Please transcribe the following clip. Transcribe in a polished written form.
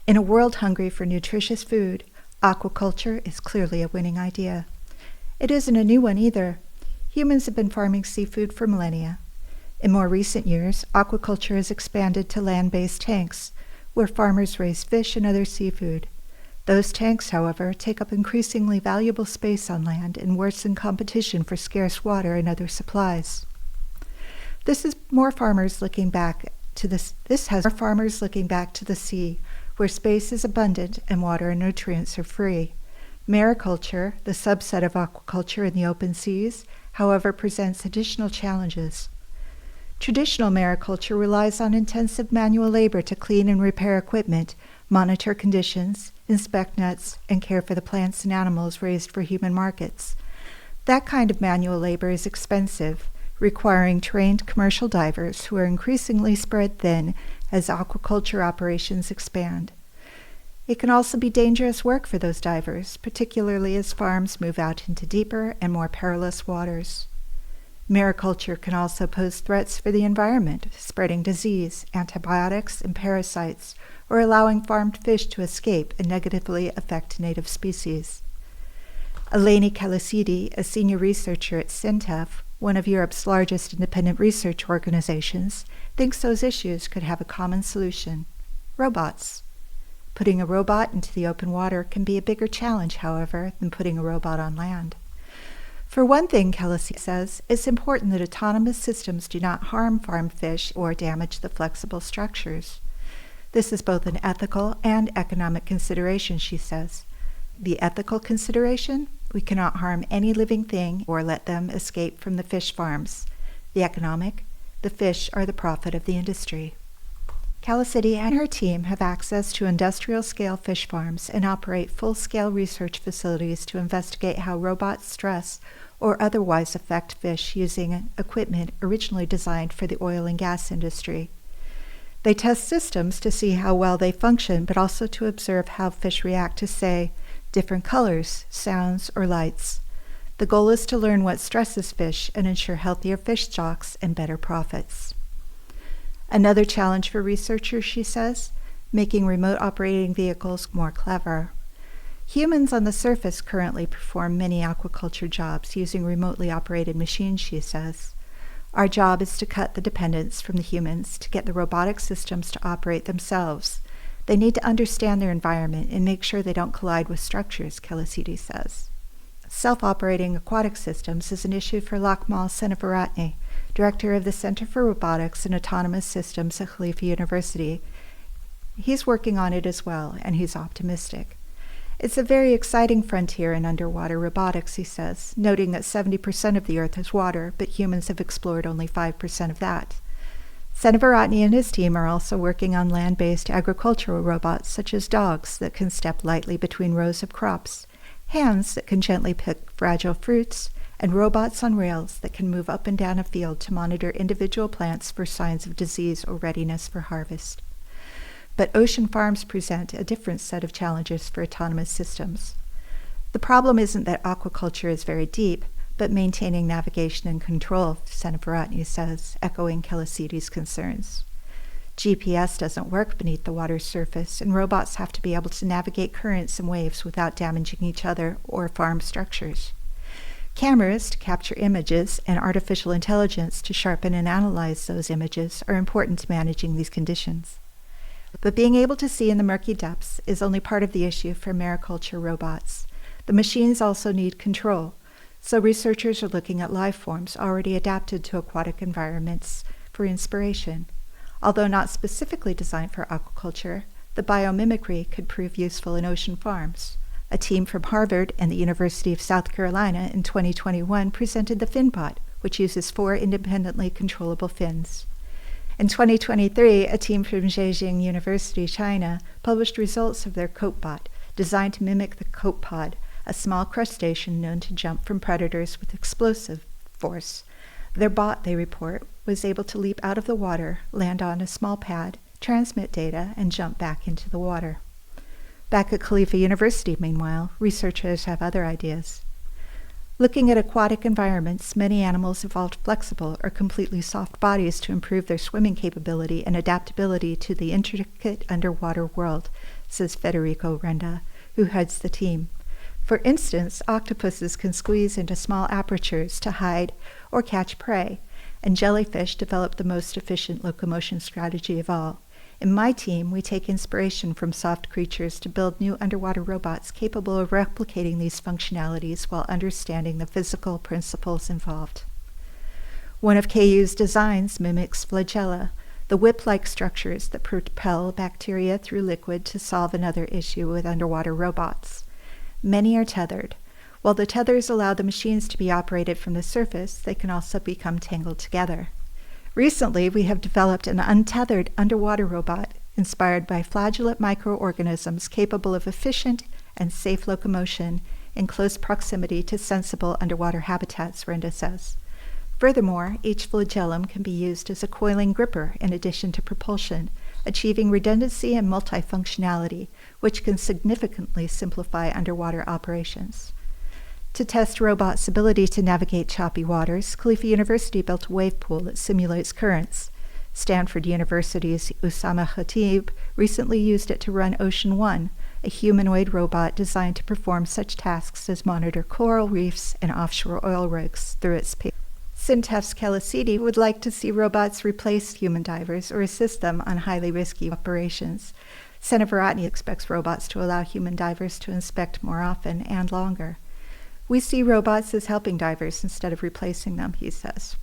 In a world hungry for nutritious food, aquaculture is clearly a winning idea. It isn't a new one either. Humans have been farming seafood for millennia. In more recent years, aquaculture has expanded to land-based tanks, where farmers raise fish and other seafood. Those tanks, however, take up increasingly valuable space on land and worsen competition for scarce water and other supplies. This has more farmers looking back to the sea, where space is abundant and water and nutrients are free. Mariculture, the subset of aquaculture in the open seas, however, presents additional challenges. Traditional mariculture relies on intensive manual labor to clean and repair equipment, monitor conditions, inspect nets, and care for the plants and animals raised for human markets. That kind of manual labor is expensive, requiring trained commercial divers who are increasingly spread thin as aquaculture operations expand. It can also be dangerous work for those divers, particularly as farms move out into deeper and more perilous waters. Mariculture can also pose threats for the environment, spreading disease, antibiotics, and parasites, or allowing farmed fish to escape and negatively affect native species. Eleni Kalasidi, a senior researcher at SINTEF, one of Europe's largest independent research organizations, thinks those issues could have a common solution: robots. Putting a robot into the open water can be a bigger challenge, however, than putting a robot on land. For one thing, Khalifa says, it's important that autonomous systems do not harm farmed fish or damage the flexible structures. This is both an ethical and economic consideration, she says. The ethical consideration: we cannot harm any living thing or let them escape from the fish farms. The economic: the fish are the profit of the industry. Khalifa and her team have access to industrial-scale fish farms and operate full-scale research facilities to investigate how robots stress or otherwise affect fish using equipment originally designed for the oil and gas industry. They test systems to see how well they function, but also to observe how fish react to, say, different colors, sounds, or lights. The goal is to learn what stresses fish and ensure healthier fish stocks and better profits. Another challenge for researchers, she says, making remote operating vehicles more clever. Humans on the surface currently perform many aquaculture jobs using remotely operated machines, she says. Our job is to cut the dependence from the humans to get the robotic systems to operate themselves. They need to understand their environment and make sure they don't collide with structures, Khalifa says. Self-operating aquatic systems is an issue for Lakmal Seneviratne, director of the Center for Robotics and Autonomous Systems at Khalifa University. He's working on it as well, and he's optimistic. It's a very exciting frontier in underwater robotics, he says, noting that 70% of the Earth is water, but humans have explored only 5% of that. Seneviratne and his team are also working on land-based agricultural robots, such as dogs that can step lightly between rows of crops, hands that can gently pick fragile fruits, and robots on rails that can move up and down a field to monitor individual plants for signs of disease or readiness for harvest. But ocean farms present a different set of challenges for autonomous systems. The problem isn't that aquaculture is very deep, but maintaining navigation and control, Seneviratne says, echoing Khalifa's concerns. GPS doesn't work beneath the water's surface, and robots have to be able to navigate currents and waves without damaging each other or farm structures. Cameras to capture images and artificial intelligence to sharpen and analyze those images are important to managing these conditions. But being able to see in the murky depths is only part of the issue for mariculture robots. The machines also need control, so researchers are looking at life forms already adapted to aquatic environments for inspiration. Although not specifically designed for aquaculture, the biomimicry could prove useful in ocean farms. A team from Harvard and the University of South Carolina in 2021 presented the FinBot, which uses 4 independently controllable fins. In 2023, a team from Zhejiang University, China, published results of their CopeBot, designed to mimic the copepod, a small crustacean known to jump from predators with explosive force. Their bot, they report, was able to leap out of the water, land on a small pad, transmit data, and jump back into the water. Back at Khalifa University, meanwhile, researchers have other ideas. Looking at aquatic environments, many animals evolved flexible or completely soft bodies to improve their swimming capability and adaptability to the intricate underwater world, says Federico Renda, who heads the team. For instance, octopuses can squeeze into small apertures to hide or catch prey, and jellyfish develop the most efficient locomotion strategy of all. In my team, we take inspiration from soft creatures to build new underwater robots capable of replicating these functionalities while understanding the physical principles involved. One of KU's designs mimics flagella, the whip-like structures that propel bacteria through liquid to solve another issue with underwater robots. Many are tethered. While the tethers allow the machines to be operated from the surface, they can also become tangled together. Recently, we have developed an untethered underwater robot inspired by flagellate microorganisms capable of efficient and safe locomotion in close proximity to sensible underwater habitats, Renda says. Furthermore, each flagellum can be used as a coiling gripper in addition to propulsion, achieving redundancy and multifunctionality, which can significantly simplify underwater operations. To test robots' ability to navigate choppy waters, Khalifa University built a wave pool that simulates currents. Stanford University's Usama Khatib recently used it to run Ocean One, a humanoid robot designed to perform such tasks as monitor coral reefs and offshore oil rigs through its payload. Sintef's Kalasidi would like to see robots replace human divers or assist them on highly risky operations. Seneviratni expects robots to allow human divers to inspect more often and longer. We see robots as helping divers instead of replacing them, he says.